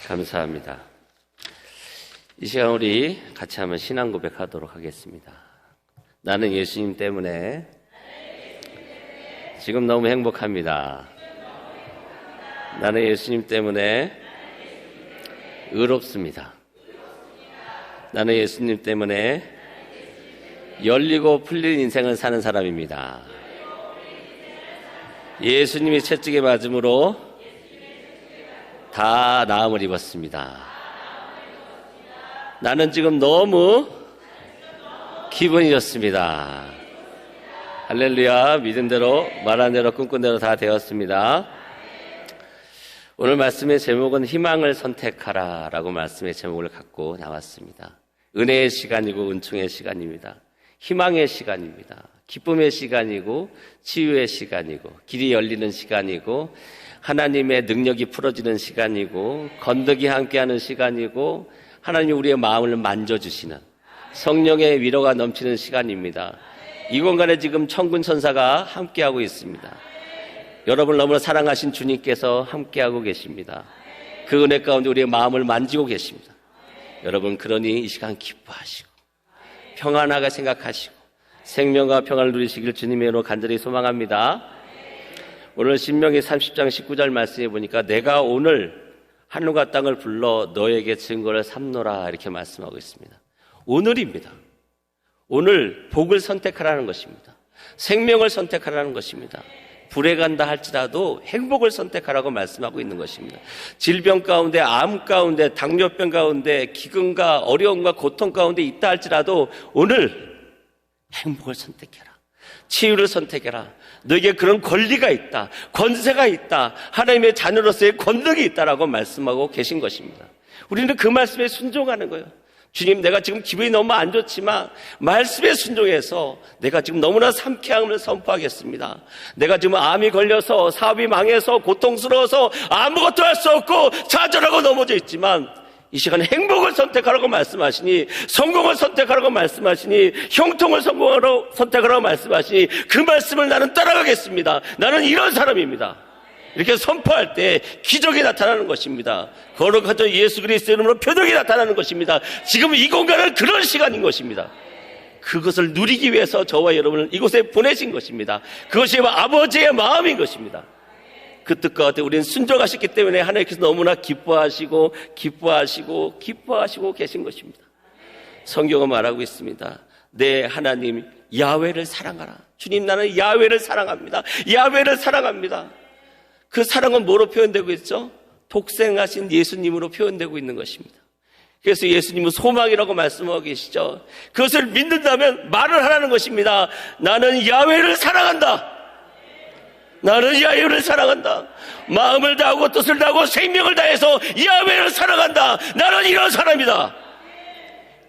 감사합니다. 이 시간 우리 같이 한번 신앙 고백하도록 하겠습니다. 나는 예수님 때문에 지금 너무 행복합니다. 나는 예수님 때문에 의롭습니다. 나는 예수님 때문에 열리고 풀린 인생을 사는 사람입니다. 예수님이 채찍에 맞음으로 다 나음을 입었습니다. 나는 지금 너무 기분이 좋습니다. 할렐루야. 믿은 대로 말한 대로 꿈꾼 대로 다 되었습니다. 오늘 말씀의 제목은 희망을 선택하라 라고 말씀의 제목을 갖고 나왔습니다. 은혜의 시간이고 은총의 시간입니다. 희망의 시간입니다. 기쁨의 시간이고 치유의 시간이고 길이 열리는 시간이고 하나님의 능력이 풀어지는 시간이고 건더기 함께하는 시간이고 하나님이 우리의 마음을 만져주시는 성령의 위로가 넘치는 시간입니다. 이 공간에 지금 천군 천사가 함께하고 있습니다. 여러분을 너무나 사랑하신 주님께서 함께하고 계십니다. 그 은혜 가운데 우리의 마음을 만지고 계십니다. 여러분, 그러니 이 시간 기뻐하시고 평안하게 생각하시고 생명과 평안을 누리시길 주님의 이름으로 간절히 소망합니다. 오늘 신명기 30장 19절 말씀해 보니까 내가 오늘 하늘과 땅을 불러 너에게 증거를 삼노라 이렇게 말씀하고 있습니다. 오늘입니다. 오늘 복을 선택하라는 것입니다. 생명을 선택하라는 것입니다. 불에 간다 할지라도 행복을 선택하라고 말씀하고 있는 것입니다. 질병 가운데, 암 가운데, 당뇨병 가운데, 기근과 어려움과 고통 가운데 있다 할지라도 오늘 행복을 선택해라. 치유를 선택해라. 너에게 그런 권리가 있다. 권세가 있다. 하나님의 자녀로서의 권능이 있다라고 말씀하고 계신 것입니다. 우리는 그 말씀에 순종하는 거예요. 주님, 내가 지금 기분이 너무 안 좋지만 말씀에 순종해서 내가 지금 너무나 상쾌함을 선포하겠습니다. 내가 지금 암이 걸려서 사업이 망해서 고통스러워서 아무것도 할 수 없고 좌절하고 넘어져 있지만 이 시간에 행복을 선택하라고 말씀하시니, 성공을 선택하라고 말씀하시니, 형통을 선택하라고 말씀하시니 그 말씀을 나는 따라가겠습니다. 나는 이런 사람입니다. 이렇게 선포할 때 기적이 나타나는 것입니다. 거룩하신 예수 그리스도의 이름으로 표적이 나타나는 것입니다. 지금 이 공간은 그런 시간인 것입니다. 그것을 누리기 위해서 저와 여러분을 이곳에 보내신 것입니다. 그것이 아버지의 마음인 것입니다. 그 뜻과 같아 우리는 순종하셨기 때문에 하나님께서 너무나 기뻐하시고 계신 것입니다. 성경은 말하고 있습니다. 내 하나님 야훼를 사랑하라. 주님, 나는 야훼를 사랑합니다. 야훼를 사랑합니다. 그 사랑은 뭐로 표현되고 있죠? 독생하신 예수님으로 표현되고 있는 것입니다. 그래서 예수님은 소망이라고 말씀하고 계시죠. 그것을 믿는다면 말을 하라는 것입니다. 나는 야훼를 사랑한다. 나는 야훼를 사랑한다. 마음을 다하고 뜻을 다하고 생명을 다해서 야훼를 사랑한다. 나는 이런 사람이다.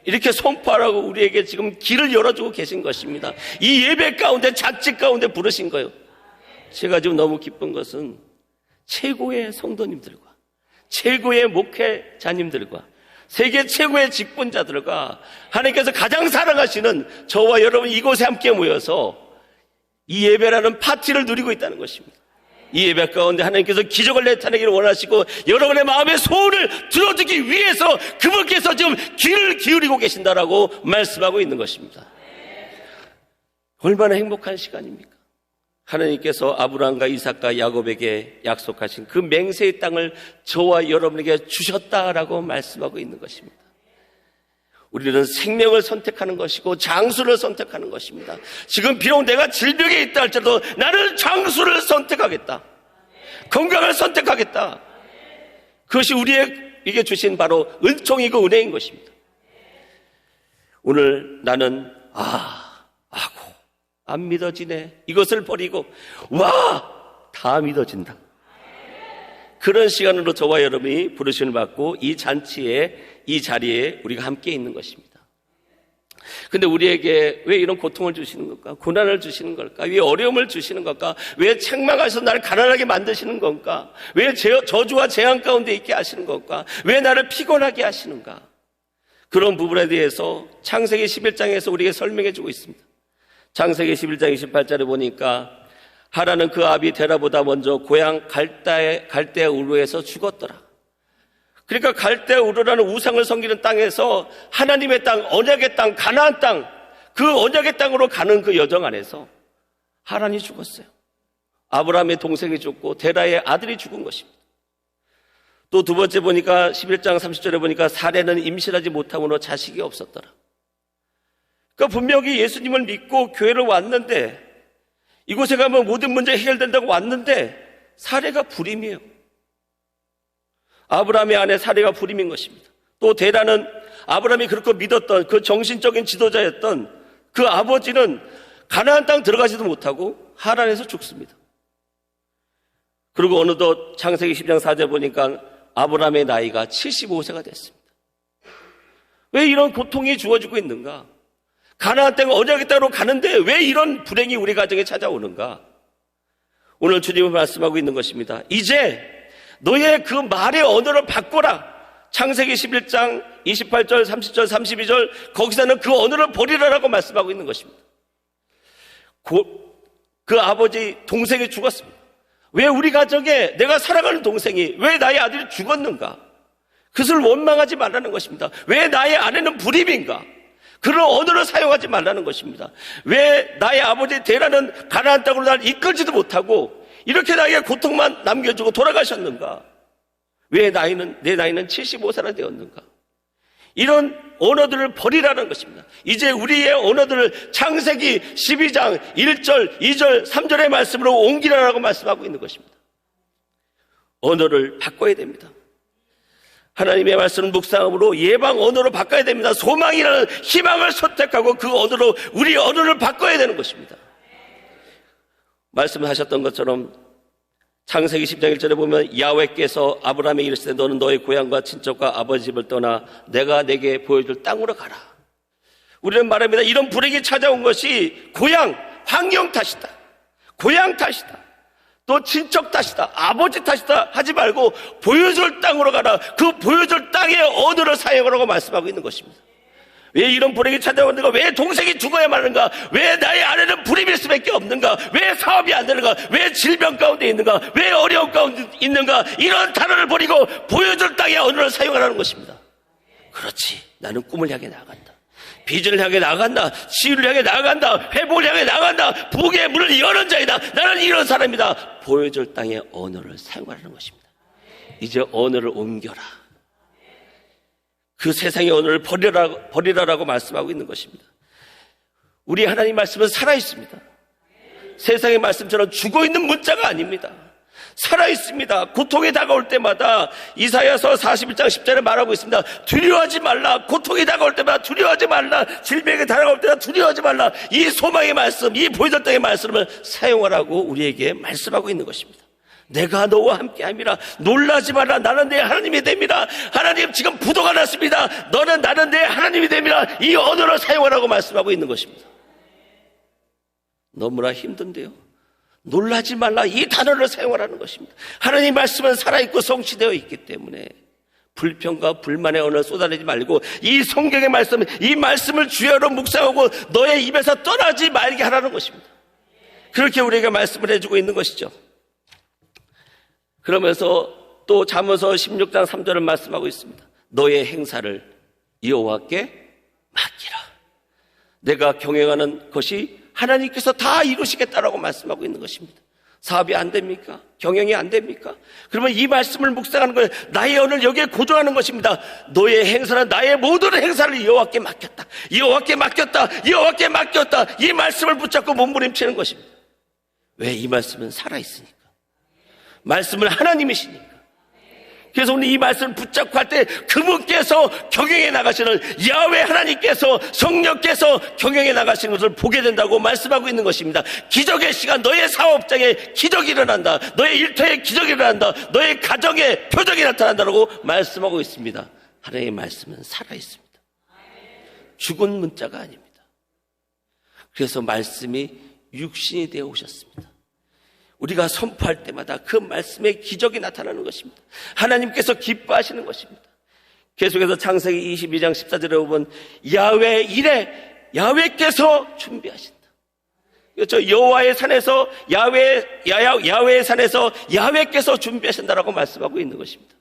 이렇게 선포하라고 우리에게 지금 길을 열어주고 계신 것입니다. 이 예배 가운데, 잔치 가운데 부르신 거예요. 제가 지금 너무 기쁜 것은 최고의 성도님들과 최고의 목회자님들과 세계 최고의 직분자들과 하나님께서 가장 사랑하시는 저와 여러분 이곳에 함께 모여서 이 예배라는 파티를 누리고 있다는 것입니다. 이 예배 가운데 하나님께서 기적을 나타내기를 원하시고 여러분의 마음의 소원을 들어주기 위해서 그분께서 지금 귀를 기울이고 계신다라고 말씀하고 있는 것입니다. 얼마나 행복한 시간입니까? 하나님께서 아브라함과 이삭과 야곱에게 약속하신 그 맹세의 땅을 저와 여러분에게 주셨다라고 말씀하고 있는 것입니다. 우리는 생명을 선택하는 것이고 장수를 선택하는 것입니다. 지금 비록 내가 질병에 있다 할지라도 나는 장수를 선택하겠다. 건강을 선택하겠다. 그것이 우리에게 주신 바로 은총이고 은혜인 것입니다. 오늘 나는 안 믿어지네. 이것을 버리고 다 믿어진다. 그런 시간으로 저와 여러분이 부르심을 받고 이 잔치에, 이 자리에 우리가 함께 있는 것입니다. 근데 우리에게 왜 이런 고통을 주시는 걸까? 고난을 주시는 걸까? 왜 어려움을 주시는 걸까? 왜 책망하셔서 나를 가난하게 만드시는 건가? 왜 저주와 재앙 가운데 있게 하시는 걸까? 왜 나를 피곤하게 하시는가? 그런 부분에 대해서 창세기 11장에서 우리에게 설명해 주고 있습니다. 창세기 11장 28절에 보니까 하라는 그 아비 데라보다 먼저 고향 갈대아 우르에서 죽었더라. 그러니까 갈대 우르라는 우상을 섬기는 땅에서 하나님의 땅, 언약의 땅, 가나안 땅, 그 언약의 땅으로 가는 그 여정 안에서 하란이 죽었어요. 아브라함의 동생이 죽고 데라의 아들이 죽은 것입니다. 또 두 번째 보니까 11장 30절에 보니까 사례는 임신하지 못함으로 자식이 없었더라. 그러니까 분명히 예수님을 믿고 교회를 왔는데, 이곳에 가면 모든 문제 해결된다고 왔는데 사례가 불임이에요. 아브라함의 아내 사례가 불임인 것입니다. 또 데라는 아브라함이 그렇게 믿었던 그 정신적인 지도자였던 그 아버지는 가나안 땅 들어가지도 못하고 하란에서 죽습니다. 그리고 어느덧 창세기 10장 4절 보니까 아브라함의 나이가 75세가 됐습니다. 왜 이런 고통이 주어지고 있는가? 가나안 땅 언약의 땅으로 가는데 왜 이런 불행이 우리 가정에 찾아오는가? 오늘 주님은 말씀하고 있는 것입니다. 이제 너의 그 말의 언어를 바꿔라. 창세기 11장 28절, 30절, 32절 거기서는 그 언어를 버리라라고 말씀하고 있는 것입니다. 그 아버지 동생이 죽었습니다. 왜 우리 가정에 내가 사랑하는 동생이 왜 나의 아들이 죽었는가? 그것을 원망하지 말라는 것입니다. 왜 나의 아내는 불임인가? 그런 언어를 사용하지 말라는 것입니다. 왜 나의 아버지 데라는 가나안 땅으로 날 이끌지도 못하고 이렇게 나에게 고통만 남겨주고 돌아가셨는가? 왜 내 나이는 75세나 되었는가? 이런 언어들을 버리라는 것입니다. 이제 우리의 언어들을 창세기 12장 1절, 2절, 3절의 말씀으로 옮기라라고 말씀하고 있는 것입니다. 언어를 바꿔야 됩니다. 하나님의 말씀을 묵상함으로 예방 언어로 바꿔야 됩니다. 소망이라는 희망을 선택하고 그 언어로 우리 언어를 바꿔야 되는 것입니다. 말씀하셨던 것처럼 창세기 10장 1절에 보면 야훼께서 아브라함에게 이르시되 너는 너의 고향과 친척과 아버지 집을 떠나 내가 내게 보여줄 땅으로 가라. 우리는 말합니다. 이런 불행이 찾아온 것이 고향, 환경 탓이다. 고향 탓이다. 또 친척 탓이다. 아버지 탓이다 하지 말고 보여줄 땅으로 가라. 그 보여줄 땅의 언어를 사용하라고 말씀하고 있는 것입니다. 왜 이런 불행이 찾아오는가? 왜 동생이 죽어야만 하는가? 왜 나의 아내는 불임일 수밖에 없는가? 왜 사업이 안 되는가? 왜 질병 가운데 있는가? 왜 어려움 가운데 있는가? 이런 단어를 버리고 보여줄 땅의 언어를 사용하라는 것입니다. 그렇지, 나는 꿈을 향해 나아간다. 비전을 향해 나아간다. 치유를 향해 나아간다. 회복을 향해 나아간다. 복의 문을 여는 자이다. 나는 이런 사람이다. 보여줄 땅의 언어를 사용하라는 것입니다. 이제 언어를 옮겨라. 그 세상의 언어를 버리라라고 말씀하고 있는 것입니다. 우리 하나님 말씀은 살아있습니다. 세상의 말씀처럼 죽어있는 문자가 아닙니다. 살아있습니다. 고통이 다가올 때마다 이사야서 41장 10절에 말하고 있습니다. 두려워하지 말라. 고통이 다가올 때마다 두려워하지 말라. 질병이 다가올 때마다 두려워하지 말라. 이 소망의 말씀, 이 보여줄 땅의 말씀을 사용하라고 우리에게 말씀하고 있는 것입니다. 내가 너와 함께함이라. 놀라지 마라. 나는 내 하나님이 됩니다. 하나님 지금 부도가 났습니다. 너는 나는 내 하나님이 됩니다. 이 언어를 사용하라고 말씀하고 있는 것입니다. 너무나 힘든데요. 놀라지 말라. 이 단어를 사용하라는 것입니다. 하나님 말씀은 살아있고 성취되어 있기 때문에 불평과 불만의 언어를 쏟아내지 말고 이 성경의 말씀, 이 말씀을 주야로 묵상하고 너의 입에서 떠나지 말게 하라는 것입니다. 그렇게 우리에게 말씀을 해주고 있는 것이죠. 그러면서 또 잠언서 16장 3절을 말씀하고 있습니다. 너의 행사를 여호와께 맡기라. 내가 경영하는 것이 하나님께서 다 이루시겠다라고 말씀하고 있는 것입니다. 사업이 안 됩니까? 경영이 안 됩니까? 그러면 이 말씀을 묵상하는 거예요. 나의 언어를 여기에 고정하는 것입니다. 너의 행사는 나의 모든 행사를 여호와께 맡겼다. 여호와께 맡겼다. 여호와께 맡겼다. 이 말씀을 붙잡고 몸부림치는 것입니다. 왜? 이 말씀은 살아있으니까. 말씀은 하나님이시니까. 그래서 오늘 이 말씀을 붙잡고 할 때 그분께서 경영해 나가시는 야훼 하나님께서 성령께서 경영해 나가시는 것을 보게 된다고 말씀하고 있는 것입니다. 기적의 시간, 너의 사업장에 기적이 일어난다. 너의 일터에 기적이 일어난다. 너의 가정에 표적이 나타난다고 말씀하고 있습니다. 하나님의 말씀은 살아있습니다. 죽은 문자가 아닙니다. 그래서 말씀이 육신이 되어 오셨습니다. 우리가 선포할 때마다 그 말씀의 기적이 나타나는 것입니다. 하나님께서 기뻐하시는 것입니다. 계속해서 창세기 22장 14절에 보면 야훼 이래 야훼께서 준비하신다. 그렇죠? 여호와의 산에서 야훼의 산에서 야훼께서 준비하신다라고 말씀하고 있는 것입니다.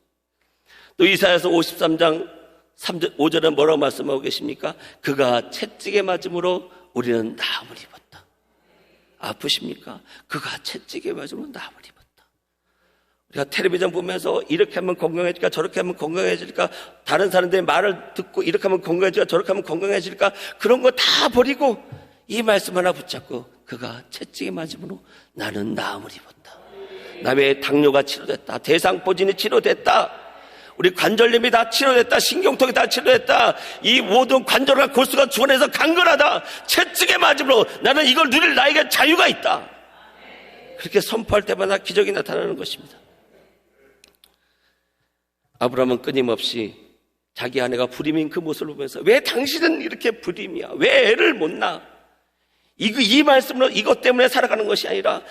또 이사야서 53장 3절, 5절에 뭐라고 말씀하고 계십니까? 그가 채찍에 맞음으로 우리는 나음을 입었다. 아프십니까? 그가 채찍에 맞음으로 나음을 입었다. 우리가 텔레비전 보면서 이렇게 하면 건강해질까, 저렇게 하면 건강해질까, 다른 사람들의 말을 듣고 이렇게 하면 건강해질까, 저렇게 하면 건강해질까, 그런 거 다 버리고 이 말씀 하나 붙잡고 그가 채찍에 맞음으로 나는 나음을 입었다. 남의 당뇨가 치료됐다. 대상포진이 치료됐다. 우리 관절염이 다 치료됐다. 신경통이 다 치료됐다. 이 모든 관절과 골수가 주원해서 강건하다. 채찍에 맞음으로 나는 이걸 누릴 나에게 자유가 있다. 그렇게 선포할 때마다 기적이 나타나는 것입니다. 아브라함은 끊임없이 자기 아내가 불임인 그 모습을 보면서 왜 당신은 이렇게 불임이야? 왜 애를 못 낳아? 이 말씀으로 이것 때문에 살아가는 것이 아니라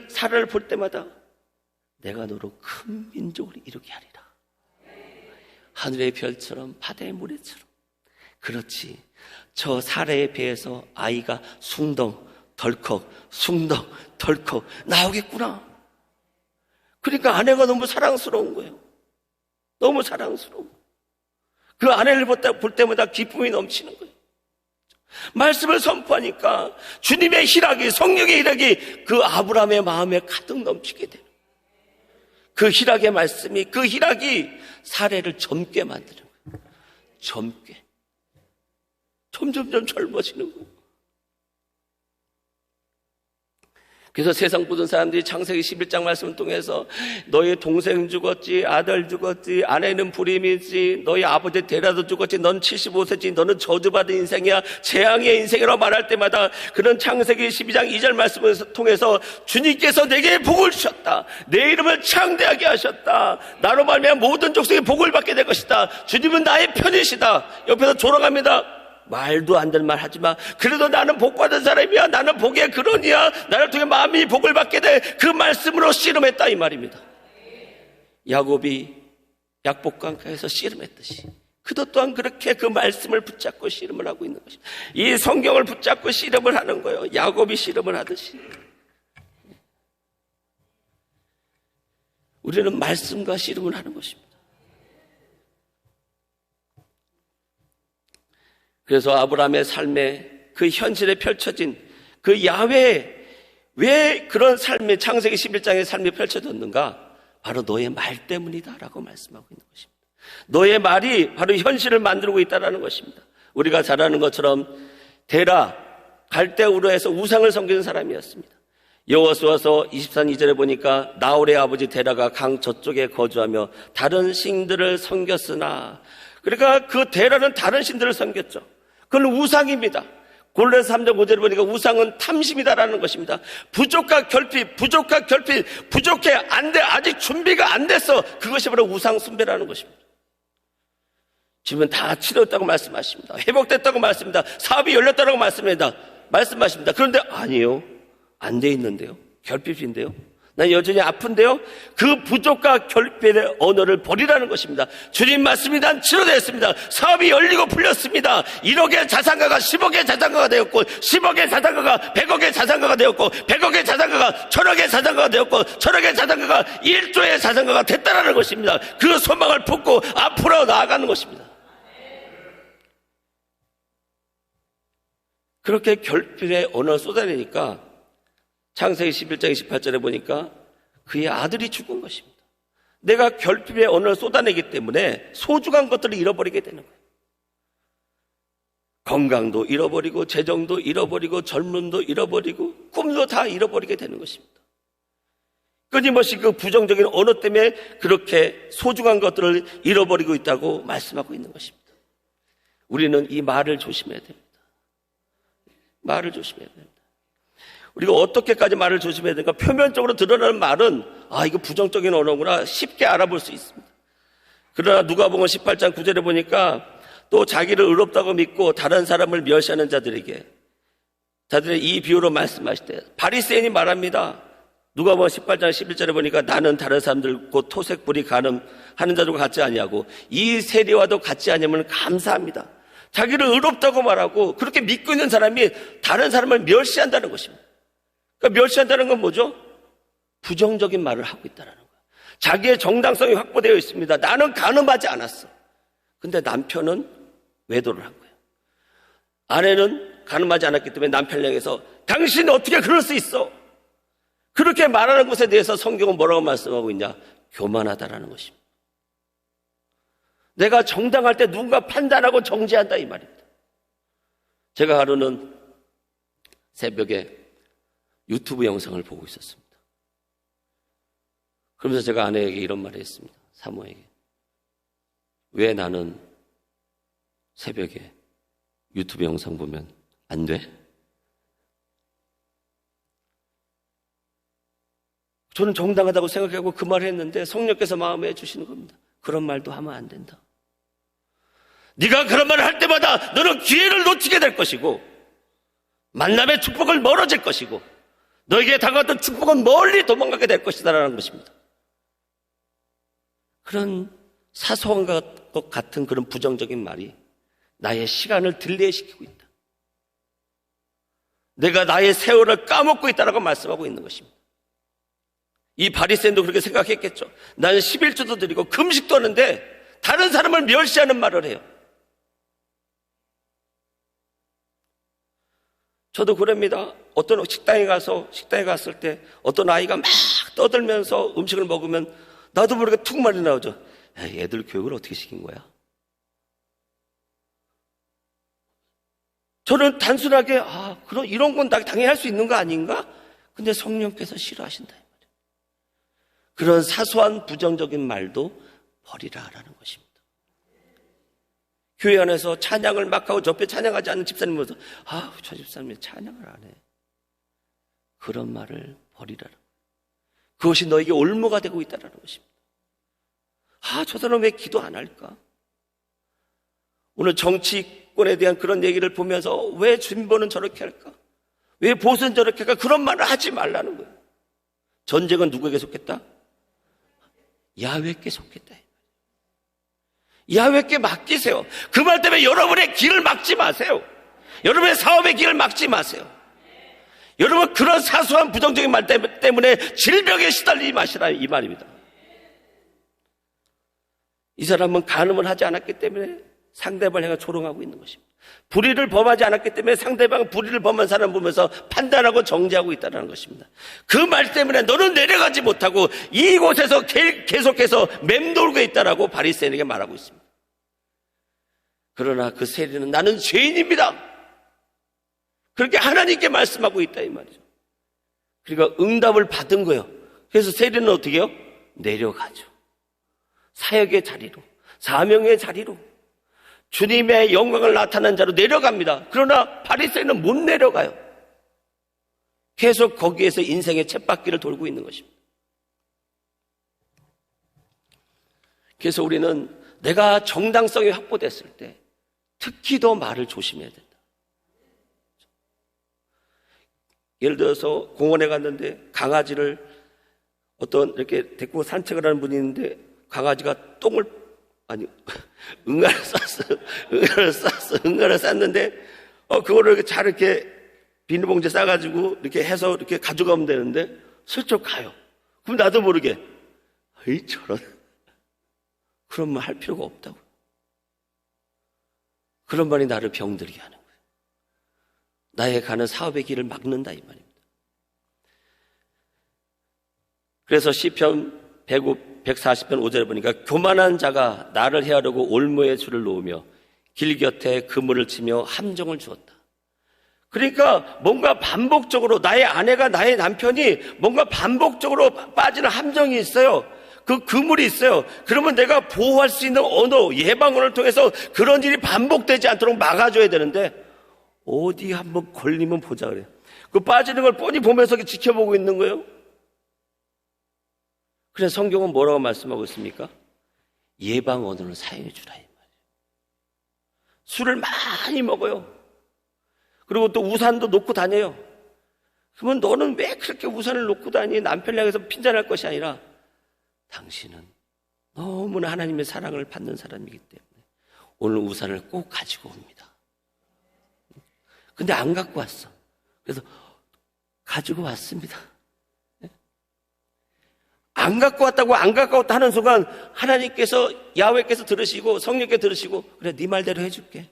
사라를 볼 때마다 내가 너로 큰 민족을 이루게 하리라. 하늘의 별처럼 바다의 모래처럼. 그렇지. 저 사라의 배에서 아이가 숭덩 덜컥 숭덩 덜컥 나오겠구나. 그러니까 아내가 너무 사랑스러운 거예요. 너무 사랑스러워. 그 아내를 볼 때마다 기쁨이 넘치는 거예요. 말씀을 선포하니까 주님의 희락이, 성령의 희락이 그 아브라함의 마음에 가득 넘치게 돼요. 그 희락의 말씀이, 그 희락이 사례를 젊게 만드는 거예요. 젊게. 점점점 젊어지는 거예요. 그래서 세상 모든 사람들이 창세기 11장 말씀을 통해서 너희 동생 죽었지, 아들 죽었지, 아내는 불임이지, 너희 아버지 데라도 죽었지, 넌 75세지, 너는 저주받은 인생이야, 재앙의 인생이라고 말할 때마다 그런 창세기 12장 2절 말씀을 통해서 주님께서 내게 복을 주셨다. 내 이름을 창대하게 하셨다. 나로 말미암아 모든 족속이 복을 받게 될 것이다. 주님은 나의 편이시다. 옆에서 조롱합니다. 말도 안 될 말 하지 마. 그래도 나는 복받은 사람이야. 나는 복의 근원이야. 나를 통해 마음이 복을 받게 돼. 그 말씀으로 씨름했다 이 말입니다. 야곱이 약복강가에서 씨름했듯이 그도 또한 그렇게 그 말씀을 붙잡고 씨름을 하고 있는 것입니다. 이 성경을 붙잡고 씨름을 하는 거예요. 야곱이 씨름을 하듯이. 우리는 말씀과 씨름을 하는 것입니다. 그래서 아브라함의 삶에 그 현실에 펼쳐진 그 야훼, 왜 그런 삶의 창세기 11장의 삶이 펼쳐졌는가? 바로 너의 말 때문이다 라고 말씀하고 있는 것입니다. 너의 말이 바로 현실을 만들고 있다는 것입니다. 우리가 잘 아는 것처럼 데라, 갈대우르에서 우상을 섬기는 사람이었습니다. 여호수아서 24장 2절에 보니까 나홀의 아버지 데라가 강 저쪽에 거주하며 다른 신들을 섬겼으나, 그러니까 그 데라는 다른 신들을 섬겼죠. 그건 우상입니다. 골로새서 3장 5절에 보니까 우상은 탐심이다라는 것입니다. 부족한 결핍, 부족해, 안 돼, 아직 준비가 안 됐어. 그것이 바로 우상 숭배라는 것입니다. 지금은 다 치료됐다고 말씀하십니다. 회복됐다고 말씀합니다. 사업이 열렸다고 말씀하십니다. 그런데 아니에요. 안 돼 있는데요. 결핍인데요. 난 여전히 아픈데요. 그 부족과 결핍의 언어를 버리라는 것입니다. 주님 말씀이 난 치료되었습니다. 사업이 열리고 풀렸습니다. 1억의 자산가가 10억의 자산가가 되었고, 10억의 자산가가 100억의 자산가가 되었고, 100억의 자산가가 1000억의 자산가가 되었고, 1000억의 자산가가 1조의 자산가가 됐다는 것입니다. 그 소망을 품고 앞으로 나아가는 것입니다. 그렇게 결핍의 언어를 쏟아내니까 창세기 11장 28절에 보니까 그의 아들이 죽은 것입니다. 내가 결핍의 언어를 쏟아내기 때문에 소중한 것들을 잃어버리게 되는 거예요. 건강도 잃어버리고, 재정도 잃어버리고, 젊음도 잃어버리고, 꿈도 다 잃어버리게 되는 것입니다. 끊임없이 그 부정적인 언어 때문에 그렇게 소중한 것들을 잃어버리고 있다고 말씀하고 있는 것입니다. 우리는 이 말을 조심해야 됩니다. 말을 조심해야 됩니다. 우리가 어떻게까지 말을 조심해야 되는가? 표면적으로 드러나는 말은 이거 부정적인 언어구나 쉽게 알아볼 수 있습니다. 그러나 누가복음 18장 9절에 보니까 또 자기를 의롭다고 믿고 다른 사람을 멸시하는 자들이 이 비유로 말씀하실 때 바리새인이 말합니다. 누가복음 18장 11절에 보니까 나는 다른 사람들 곧 토색불이 가늠하는 자들과 같지 아니하고 이 세리와도 같지 아니하면 감사합니다. 자기를 의롭다고 말하고 그렇게 믿고 있는 사람이 다른 사람을 멸시한다는 것입니다. 그러니까 멸시한다는 건 뭐죠? 부정적인 말을 하고 있다는 거예요. 자기의 정당성이 확보되어 있습니다. 나는 간음하지 않았어. 근데 남편은 외도를 한 거예요. 아내는 간음하지 않았기 때문에 남편을 향해서 당신 어떻게 그럴 수 있어? 그렇게 말하는 것에 대해서 성경은 뭐라고 말씀하고 있냐? 교만하다라는 것입니다. 내가 정당할 때 누군가 판단하고 정죄한다 이 말입니다. 제가 하루는 새벽에 유튜브 영상을 보고 있었습니다. 그러면서 제가 아내에게 이런 말을 했습니다. 사모에게. 왜 나는 새벽에 유튜브 영상 보면 안 돼? 저는 정당하다고 생각하고 그 말을 했는데 성령께서 마음에 해주시는 겁니다. 그런 말도 하면 안 된다. 네가 그런 말을 할 때마다 너는 기회를 놓치게 될 것이고 만남의 축복을 멀어질 것이고 너에게 다가왔던 축복은 멀리 도망가게 될 것이다라는 것입니다. 그런 사소한 것 같은 그런 부정적인 말이 나의 시간을 딜레이시키고 있다. 내가 나의 세월을 까먹고 있다라고 말씀하고 있는 것입니다. 이 바리새인도 그렇게 생각했겠죠. 나는 11주도 드리고 금식도 하는데 다른 사람을 멸시하는 말을 해요. 저도 그럽니다. 어떤 식당에 갔을 때 어떤 아이가 막 떠들면서 음식을 먹으면 나도 모르게 툭 말이 나오죠. 야, 애들 교육을 어떻게 시킨 거야? 저는 단순하게 그럼 이런 건 당연히 할 수 있는 거 아닌가? 근데 성령께서 싫어하신다. 그런 사소한 부정적인 말도 버리라라는 것입니다. 교회 안에서 찬양을 막 하고 옆에 찬양하지 않는 집사님 보면서 저 집사님이 찬양을 안 해. 그런 말을 버리라라. 그것이 너에게 올무가 되고 있다는 것입니다. 저 사람 왜 기도 안 할까? 오늘 정치권에 대한 그런 얘기를 보면서 왜 진보는 저렇게 할까? 왜 보수는 저렇게 할까? 그런 말을 하지 말라는 거예요. 전쟁은 누구에게 속했다? 야훼께 속했다. 야훼께 맡기세요. 그 말 때문에 여러분의 길을 막지 마세요. 여러분의 사업의 길을 막지 마세요. 여러분 그런 사소한 부정적인 말 때문에 질병에 시달리지 마시라 이 말입니다. 이 사람은 간음을 하지 않았기 때문에 상대방을 향해 조롱하고 있는 것입니다. 불의를 범하지 않았기 때문에 상대방은 불의를 범한 사람 보면서 판단하고 정죄하고 있다는 것입니다. 그 말 때문에 너는 내려가지 못하고 이곳에서 계속해서 맴돌고 있다라고 바리새인에게 말하고 있습니다. 그러나 그 세리는 나는 죄인입니다. 그렇게 하나님께 말씀하고 있다 이 말이죠. 그러니까 응답을 받은 거예요. 그래서 세리는 어떻게 해요? 내려가죠. 사역의 자리로, 사명의 자리로, 주님의 영광을 나타낸 자로 내려갑니다. 그러나 바리새인은 못 내려가요. 계속 거기에서 인생의 쳇바퀴를 돌고 있는 것입니다. 그래서 우리는 내가 정당성이 확보됐을 때 특히 더 말을 조심해야 된다. 예를 들어서 공원에 갔는데 강아지를 어떤 이렇게 데리고 산책을 하는 분이 있는데 강아지가 응가를 쌌는데, 그거를 이렇게 잘 이렇게 비닐봉지에 싸가지고 이렇게 해서 이렇게 가져가면 되는데, 슬쩍 가요. 그럼 나도 모르게, 저런. 그런 말 할 필요가 없다고. 그런 말이 나를 병들게 하는 거예요. 나의 가는 사업의 길을 막는다, 이 말입니다. 그래서 시편 140편 5절에 보니까 교만한 자가 나를 해하려고 올무에 줄을 놓으며 길 곁에 그물을 치며 함정을 주었다. 그러니까 뭔가 반복적으로 나의 아내가 나의 남편이 뭔가 반복적으로 빠지는 함정이 있어요. 그 그물이 있어요. 그러면 내가 보호할 수 있는 언어, 예방언을 통해서 그런 일이 반복되지 않도록 막아줘야 되는데 어디 한번 걸리면 보자 그래요. 그 빠지는 걸 뻔히 보면서 지켜보고 있는 거예요. 그래서 성경은 뭐라고 말씀하고 있습니까? 예방 언어를 사용해 주라 이 말이에요. 술을 많이 먹어요. 그리고 또 우산도 놓고 다녀요. 그러면 너는 왜 그렇게 우산을 놓고 다니? 남편을 향해서 핀잔할 것이 아니라 당신은 너무나 하나님의 사랑을 받는 사람이기 때문에 오늘 우산을 꼭 가지고 옵니다. 근데 안 갖고 왔어. 그래서 가지고 왔습니다. 안 갖고 왔다고 안 갖고 왔다 하는 순간 하나님께서, 야훼께서 들으시고 성령께 들으시고, 그래 네 말대로 해줄게.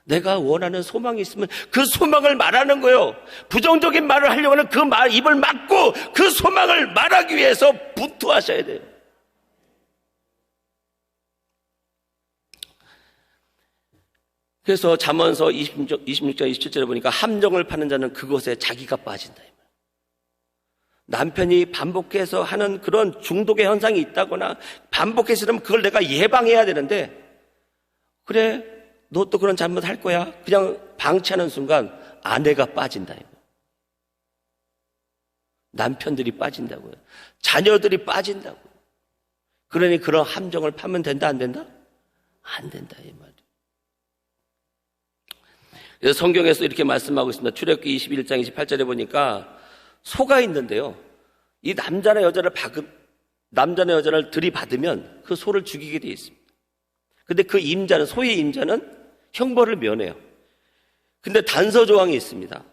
내가 원하는 소망이 있으면 그 소망을 말하는 거예요. 부정적인 말을 하려고 하는 그 말, 입을 막고 그 소망을 말하기 위해서 분투하셔야 돼요. 그래서 잠언서 26장 27절에 보니까 함정을 파는 자는 그것에 자기가 빠진다. 남편이 반복해서 하는 그런 중독의 현상이 있다거나 반복해서 이러면 그걸 내가 예방해야 되는데, 그래 너 또 그런 잘못 할 거야, 그냥 방치하는 순간 아내가 빠진다. 남편들이 빠진다고요. 자녀들이 빠진다고요. 그러니 그런 함정을 파면 된다 안 된다? 안 된다 이 말이에요. 그래서 성경에서 이렇게 말씀하고 있습니다. 출애굽기 21장 28절에 보니까 소가 있는데요, 이 남자나 여자를 들이받으면 그 소를 죽이게 되어 있습니다. 근데 그 임자는, 소의 임자는 형벌을 면해요. 근데 단서 조항이 있습니다.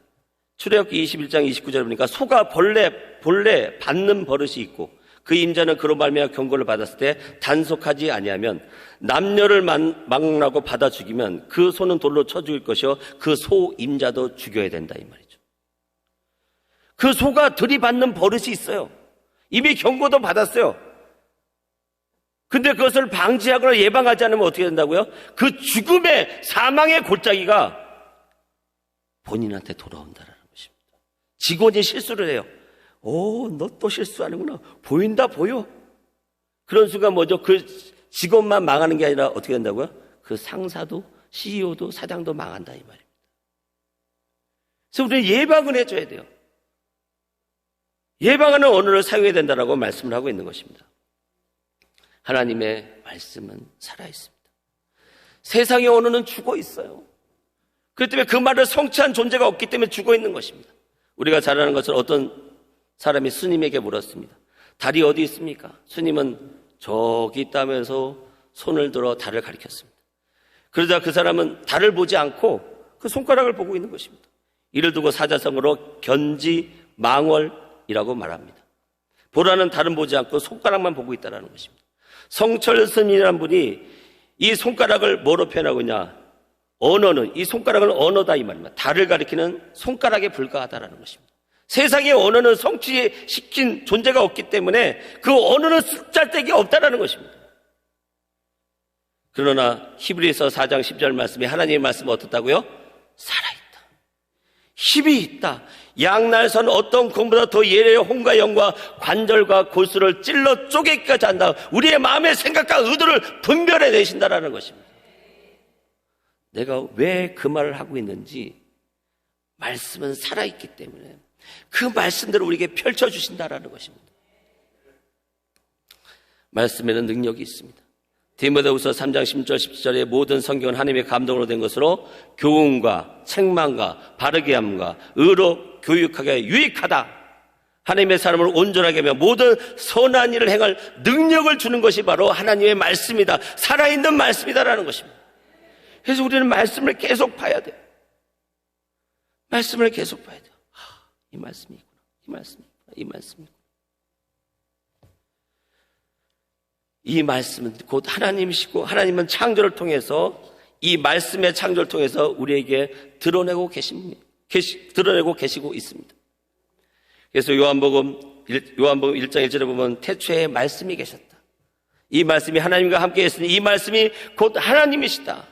출애굽기 21장 29절에 보니까 소가 본래 받는 버릇이 있고 그 임자는 그로 말미암아 경고를 받았을 때 단속하지 아니하면 남녀를 망라고 받아 죽이면 그 소는 돌로 쳐 죽일 것이요 그 소 임자도 죽여야 된다 이 말이죠. 그 소가 들이받는 버릇이 있어요. 이미 경고도 받았어요. 근데 그것을 방지하거나 예방하지 않으면 어떻게 된다고요? 그 죽음의, 사망의 골짜기가 본인한테 돌아온다는 것입니다. 직원이 실수를 해요. 너 또 실수하는구나. 보인다, 보여. 그런 순간 뭐죠? 그 직원만 망하는 게 아니라 어떻게 된다고요? 그 상사도, CEO도, 사장도 망한다 이 말입니다. 그래서 우리는 예방을 해줘야 돼요. 예방하는 언어를 사용해야 된다라고 말씀을 하고 있는 것입니다. 하나님의 말씀은 살아있습니다. 세상의 언어는 죽어 있어요. 그렇기 때문에 그 말을 성취한 존재가 없기 때문에 죽어 있는 것입니다. 우리가 잘 아는 것처럼 어떤 사람이 스님에게 물었습니다. 달이 어디 있습니까? 스님은 저기 있다면서 손을 들어 달을 가리켰습니다. 그러자 그 사람은 달을 보지 않고 그 손가락을 보고 있는 것입니다. 이를 두고 사자성어로 견지망월이라고 말합니다. 보라는 달은 보지 않고 손가락만 보고 있다는 것입니다. 성철 스님이라는 분이 이 손가락을 뭐로 표현하고 있냐? 언어는, 이 손가락은 언어다 이 말입니다. 달을 가리키는 손가락에 불과하다라는 것입니다. 세상의 언어는 성취시킨 존재가 없기 때문에 그 언어는 쓰잘데기 없다라는 것입니다. 그러나 히브리서 4장 10절 말씀에 하나님의 말씀은 어떻다고요? 살아있다. 힘이 있다. 양날선 어떤 공보다 더 예리해 홍과 영과 관절과 골수를 찔러 쪼개기까지 한다. 우리의 마음의 생각과 의도를 분별해 내신다라는 것입니다. 내가 왜 그 말을 하고 있는지, 말씀은 살아있기 때문에 그 말씀대로 우리에게 펼쳐주신다라는 것입니다. 말씀에는 능력이 있습니다. 디모데후서 3장 10절 17절에 모든 성경은 하나님의 감동으로 된 것으로 교훈과 책망과 바르게 함과 의로 교육하게 유익하다. 하나님의 사람을 온전하게 하며 모든 선한 일을 행할 능력을 주는 것이 바로 하나님의 말씀이다. 살아있는 말씀이다라는 것입니다. 그래서 우리는 말씀을 계속 봐야 돼요. 말씀을 계속 봐야 돼요. 이 말씀이구나. 이 말씀이구나. 이 말씀이구나. 이 말씀은 곧 하나님이시고, 하나님은 창조를 통해서, 이 말씀의 창조를 통해서 우리에게 드러내고 계시고 있습니다. 그래서 요한복음 1장 1절에 보면 태초에 말씀이 계셨다. 이 말씀이 하나님과 함께 했으니 이 말씀이 곧 하나님이시다.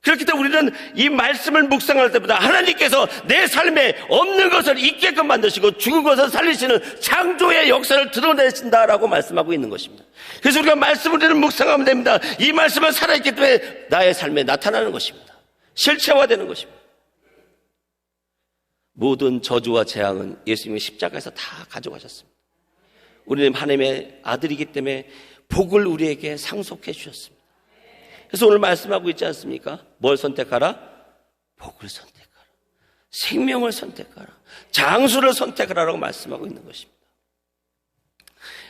그렇기 때문에 우리는 이 말씀을 묵상할 때보다 하나님께서 내 삶에 없는 것을 있게끔 만드시고 죽은 것을 살리시는 창조의 역사를 드러내신다라고 말씀하고 있는 것입니다. 그래서 우리가 말씀을 묵상하면 됩니다. 이 말씀은 살아있기 때문에 나의 삶에 나타나는 것입니다. 실체화되는 것입니다. 모든 저주와 재앙은 예수님이 십자가에서 다 가져가셨습니다. 우리는 하나님의 아들이기 때문에 복을 우리에게 상속해 주셨습니다. 그래서 오늘 말씀하고 있지 않습니까? 뭘 선택하라? 복을 선택하라. 생명을 선택하라. 장수를 선택하라라고 말씀하고 있는 것입니다.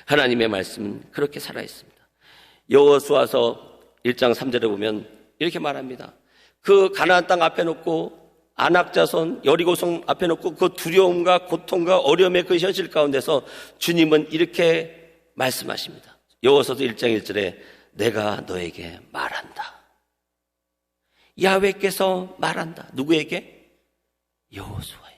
하나님의 말씀은 그렇게 살아있습니다. 여호수아서 1장 3절에 보면 이렇게 말합니다. 그 가나안 땅 앞에 놓고 안악자손 여리고성 앞에 놓고 그 두려움과 고통과 어려움의 그 현실 가운데서 주님은 이렇게 말씀하십니다. 여호수아서 1장 1절에 내가 너에게 말한다. 야훼께서 말한다. 누구에게? 여호수아에게.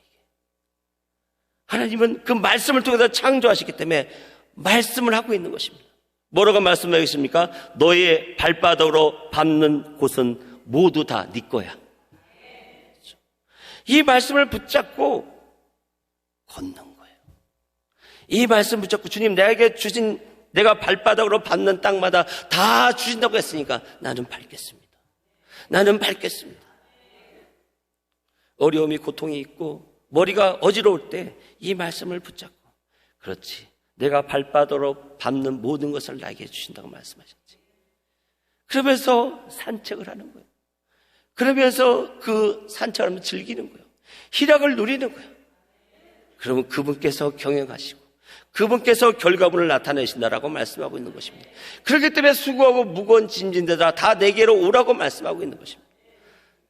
하나님은 그 말씀을 통해서 창조하시기 때문에 말씀을 하고 있는 것입니다. 뭐라고 말씀하겠습니까? 너의 발바닥으로 밟는 곳은 모두 다 네 거야. 이 말씀을 붙잡고 걷는 거예요. 이 말씀 붙잡고 주님 내게 주신 내가 발바닥으로 밟는 땅마다 다 주신다고 했으니까 나는 밟겠습니다. 나는 밟겠습니다. 어려움이 고통이 있고 머리가 어지러울 때 이 말씀을 붙잡고 그렇지. 내가 발바닥으로 밟는 모든 것을 나에게 주신다고 말씀하셨지. 그러면서 산책을 하는 거예요. 그러면서 그 산책을 하면 즐기는 거예요. 희락을 누리는 거예요. 그러면 그분께서 경영하시고 그분께서 결과물을 나타내신다라고 말씀하고 있는 것입니다. 그렇기 때문에 수고하고 무거운 짐진들아 다 내게로 오라고 말씀하고 있는 것입니다.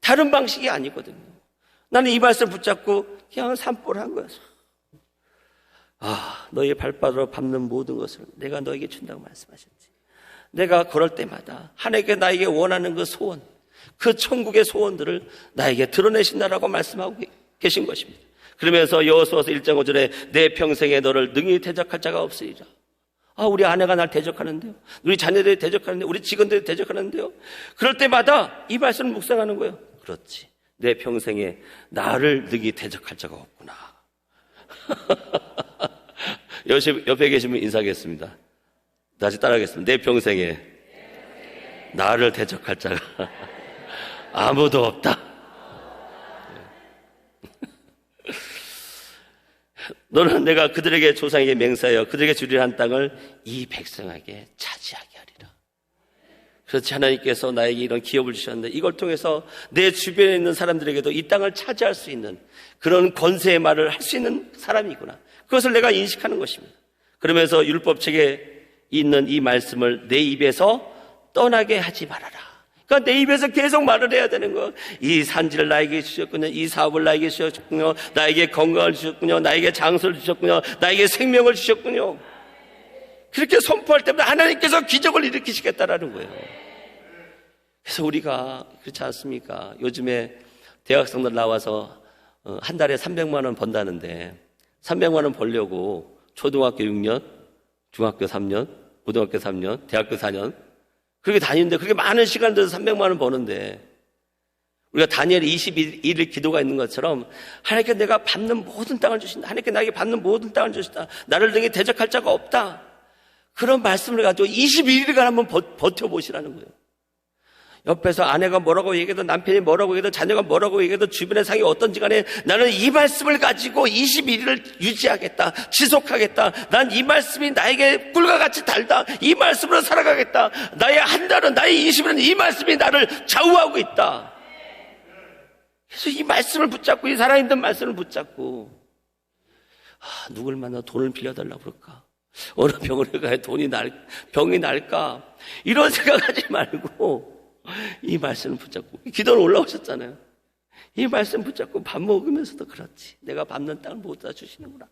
다른 방식이 아니거든요. 나는 이 말씀 붙잡고 그냥 산보를 한 거예요. 너의 발바닥으로 밟는 모든 것을 내가 너에게 준다고 말씀하셨지. 내가 그럴 때마다 하나님께 나에게 원하는 그 소원, 그 천국의 소원들을 나에게 드러내신다라고 말씀하고 계신 것입니다. 그러면서 여호수아서 1장 5절에 내 평생에 너를 능히 대적할 자가 없으리라. 우리 아내가 날 대적하는데요. 우리 자녀들이 대적하는데요. 우리 직원들이 대적하는데요. 그럴 때마다 이 말씀을 묵상하는 거예요. 그렇지. 내 평생에 나를 능히 대적할 자가 없구나. 옆에 계시면 인사하겠습니다. 다시 따라하겠습니다. 내 평생에 나를 대적할 자가 아무도 없다. 너는 내가 그들에게 조상에게 맹세하여 그들에게 주리라 한 땅을 이 백성에게 차지하게 하리라. 그렇지. 하나님께서 나에게 이런 기업을 주셨는데 이걸 통해서 내 주변에 있는 사람들에게도 이 땅을 차지할 수 있는 그런 권세의 말을 할 수 있는 사람이구나. 그것을 내가 인식하는 것입니다. 그러면서 율법책에 있는 이 말씀을 내 입에서 떠나게 하지 말아라. 그러니까 내 입에서 계속 말을 해야 되는 거. 이 산지를 나에게 주셨군요. 이 사업을 나에게 주셨군요. 나에게 건강을 주셨군요. 나에게 장소를 주셨군요. 나에게 생명을 주셨군요. 그렇게 선포할 때마다 하나님께서 기적을 일으키시겠다라는 거예요. 그래서 우리가 그렇지 않습니까? 요즘에 대학생들 나와서 한 달에 300만 원 번다는데 300만 원 벌려고 초등학교 6년, 중학교 3년, 고등학교 3년, 대학교 4년 그렇게 다니는데 그렇게 많은 시간을 들여서 300만 원 버는데 우리가 다니엘의 21일 기도가 있는 것처럼 하나님께 내가 밟는 모든 땅을 주신다. 하나님께 나에게 밟는 모든 땅을 주신다. 나를 등에 대적할 자가 없다. 그런 말씀을 가지고 21일간 한번 버텨보시라는 거예요. 옆에서 아내가 뭐라고 얘기해도 남편이 뭐라고 얘기해도 자녀가 뭐라고 얘기해도 주변의 상이 어떤지 간에 나는 이 말씀을 가지고 21일을 유지하겠다. 지속하겠다. 난 이 말씀이 나에게 꿀과 같이 달다. 이 말씀으로 살아가겠다. 나의 한 달은 나의 20일은 이 말씀이 나를 좌우하고 있다. 그래서 이 말씀을 붙잡고 이 살아있는 말씀을 붙잡고 누굴 만나 돈을 빌려달라고 그럴까? 어느 병원에 가야 병이 날까? 이런 생각하지 말고 이 말씀을 붙잡고 기도를 올라오셨잖아요. 이 말씀 붙잡고 밥 먹으면서도 그렇지. 내가 밟는 땅을 모두 다 주시는구나.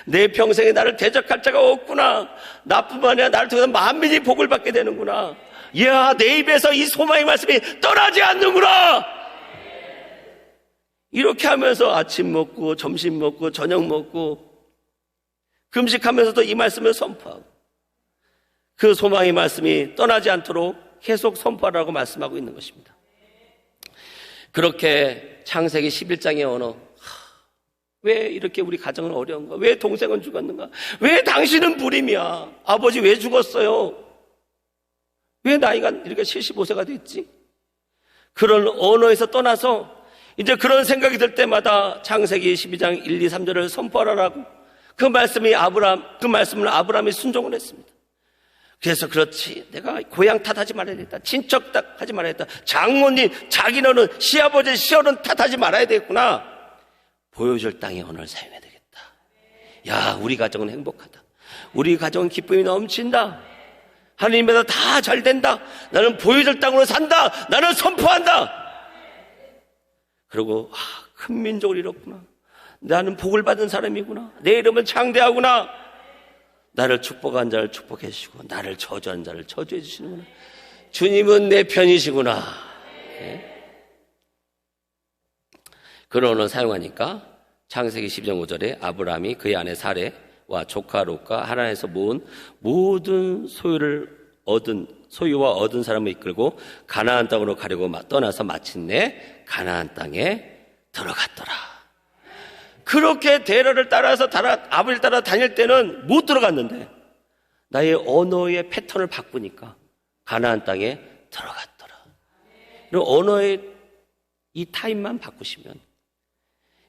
내 평생에 나를 대적할 자가 없구나. 나뿐만 아니라 나를 통해서 만민이 복을 받게 되는구나. 이야, 내 입에서 이 소망의 말씀이 떠나지 않는구나. 이렇게 하면서 아침 먹고 점심 먹고 저녁 먹고 금식하면서도 이 말씀을 선포하고 그 소망의 말씀이 떠나지 않도록 계속 선포하라고 말씀하고 있는 것입니다. 그렇게 창세기 11장의 언어, 왜 이렇게 우리 가정은 어려운가? 왜 동생은 죽었는가? 왜 당신은 불임이야? 아버지 왜 죽었어요? 왜 나이가 이렇게 75세가 됐지? 그런 언어에서 떠나서 이제 그런 생각이 들 때마다 창세기 12장 1, 2, 3절을 선포하라고 그 말씀을 아브라함이 순종을 했습니다. 그래서 그렇지. 내가 고향 탓하지 말아야 되겠다. 친척 탓하지 말아야 되겠다. 장모님, 자기는 시아버지, 시어른 탓하지 말아야 되겠구나. 보여줄 땅의 언어를 사용해야 되겠다. 야, 우리 가정은 행복하다. 우리 가정은 기쁨이 넘친다. 하나님에서 다 잘 된다. 나는 보여줄 땅으로 산다. 나는 선포한다. 그리고 큰 민족을 이뤘구나. 나는 복을 받은 사람이구나. 내 이름은 창대하구나. 나를 축복한 자를 축복해 주시고 나를 저주한 자를 저주해 주시는구나. 주님은 내 편이시구나. 네. 그런 언어를 사용하니까 창세기 12장 5절에 아브라함이 그의 아내 사레와 조카 롯과 하란에서 모은 모든 소유와 얻은 사람을 이끌고 가나안 땅으로 가려고 떠나서 마침내 가나안 땅에 들어갔더라. 그렇게 대로를 따라서 아버지를 따라 다닐 때는 못 들어갔는데 나의 언어의 패턴을 바꾸니까 가나안 땅에 들어갔더라. 그리고 언어의 이 타임만 바꾸시면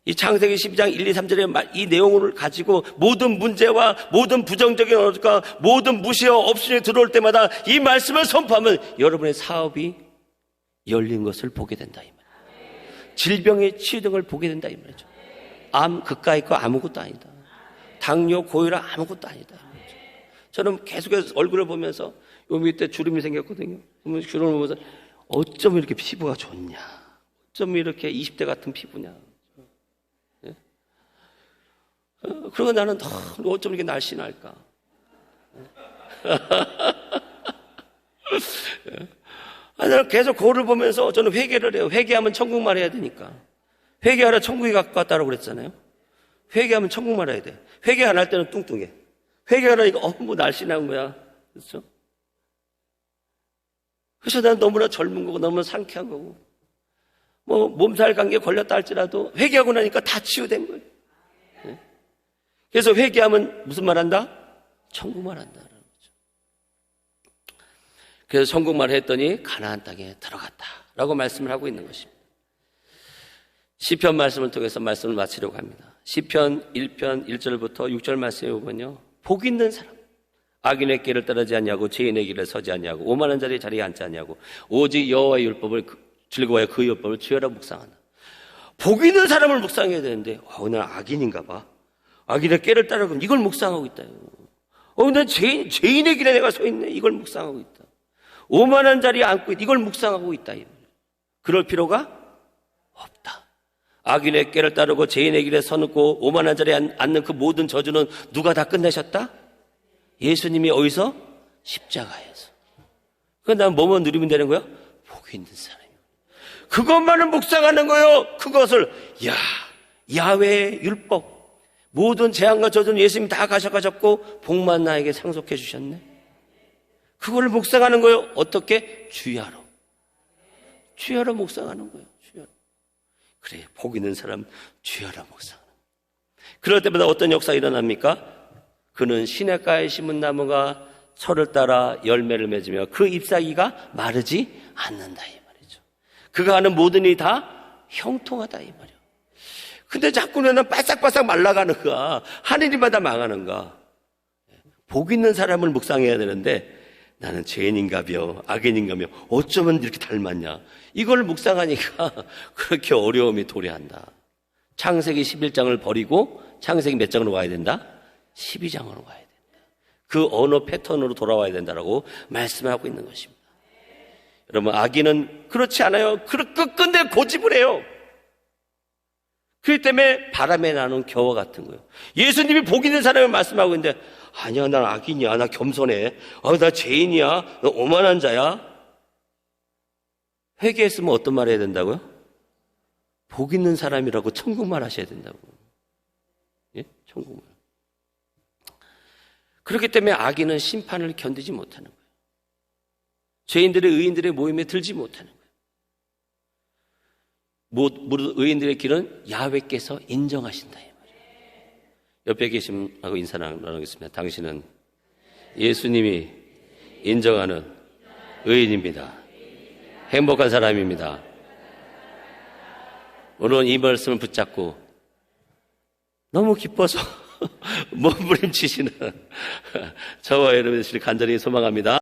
이 창세기 12장 1, 2, 3절의 이 내용을 가지고 모든 문제와 모든 부정적인 언어가 모든 무시와 업신이 들어올 때마다 이 말씀을 선포하면 여러분의 사업이 열린 것을 보게 된다 이 말이에요. 질병의 치유된 걸 보게 된다 이 말이죠. 암 그까이 거 아무것도 아니다. 당뇨 고혈압 아무것도 아니다. 저는 계속해서 얼굴을 보면서 요 밑에 주름이 생겼거든요. 주름을 보면서 어쩜 이렇게 피부가 좋냐, 어쩜 이렇게 20대 같은 피부냐. 그리고 나는 어쩜 이렇게 날씬할까. 나는 계속 거울을 보면서 저는 회개를 해요. 회개하면 천국말 해야 되니까. 회개하라 천국이 가깝다고 그랬잖아요. 회개하면 천국말 해야 돼. 회개 안 할 때는 뚱뚱해. 회개하라니까 뭐 날씬한 거야. 그렇죠? 그래서 난 너무나 젊은 거고 너무나 상쾌한 거고 뭐 몸살 감기에 걸렸다 할지라도 회개하고 나니까 다 치유된 거예요. 네? 그래서 회개하면 무슨 말 한다? 천국말 한다는 거죠. 그래서 천국말 했더니 가나안 땅에 들어갔다라고 말씀을 하고 있는 것입니다. 시편 말씀을 통해서 말씀을 마치려고 합니다. 시편 1편 1절부터 6절 말씀에 보면요, 복 있는 사람, 악인의 길을 따르지 않냐고, 죄인의 길에 서지 않냐고, 오만한 자리에 자리에 앉지 않냐고, 오직 여호와의 율법을 즐거워해 그 율법을 주여라 묵상한다. 복 있는 사람을 묵상해야 되는데 난 악인인가 봐. 악인의 길을 따르고 이걸 묵상하고 있다. 난 죄인의 길에 내가 서 있네. 이걸 묵상하고 있다. 오만한 자리에 앉고 있다. 이걸 묵상하고 있다. 그럴 필요가 없다. 악인의 길을 따르고 죄인의 길에 서놓고 오만한 자리에 앉는 그 모든 저주는 누가 다 끝내셨다? 예수님이 어디서? 십자가에서. 그럼 난 뭐만 누리면 되는 거야? 복이 있는 사람이야. 그것만을 묵상하는 거요. 그것을 야훼의 율법, 모든 재앙과 저주는 예수님이 다 가셔가셨고 복만 나에게 상속해 주셨네. 그걸 묵상하는 거요. 어떻게? 주야로 묵상하는 거예요. 주야로. 그래, 복 있는 사람 주야로 묵상하는 거예요. 그럴 때마다 어떤 역사가 일어납니까? 그는 시냇가에 심은 나무가 철을 따라 열매를 맺으며 그 잎사귀가 마르지 않는다 이 말이죠. 그가 하는 모든 일이 다 형통하다 이 말이에요. 근데 자꾸 나는 바싹바싹 말라가는가, 하는 일마다 망하는가. 복 있는 사람을 묵상해야 되는데 나는 죄인인가며 악인인가며 어쩌면 이렇게 닮았냐. 이걸 묵상하니까 그렇게 어려움이 도래한다. 창세기 11장을 버리고 창세기 몇 장으로 와야 된다? 12장으로 와야 된다. 그 언어 패턴으로 돌아와야 된다라고 말씀하고 있는 것입니다. 여러분, 악인은 그렇지 않아요. 끝끝내 고집을 해요. 그렇기 때문에 바람에 나는 겨와 같은 거예요. 예수님이 복 있는 사람을 말씀하고 있는데 아니야, 난 악인이야, 나 겸손해, 나 죄인이야, 나 오만한 자야. 회개했으면 어떤 말 해야 된다고요? 복 있는 사람이라고 천국말 하셔야 된다고. 예? 천국말. 그렇기 때문에 악인은 심판을 견디지 못하는 거예요. 죄인들의 의인들의 모임에 들지 못하는 거예요. 의인들의 길은 야훼께서 인정하신다 이 말이에요. 옆에 계신 하고 인사 나누겠습니다. 당신은 예수님이 인정하는 의인입니다. 행복한 사람입니다. 오늘 이 말씀을 붙잡고 너무 기뻐서 몸부림치시는 저와 여러분들을 간절히 소망합니다.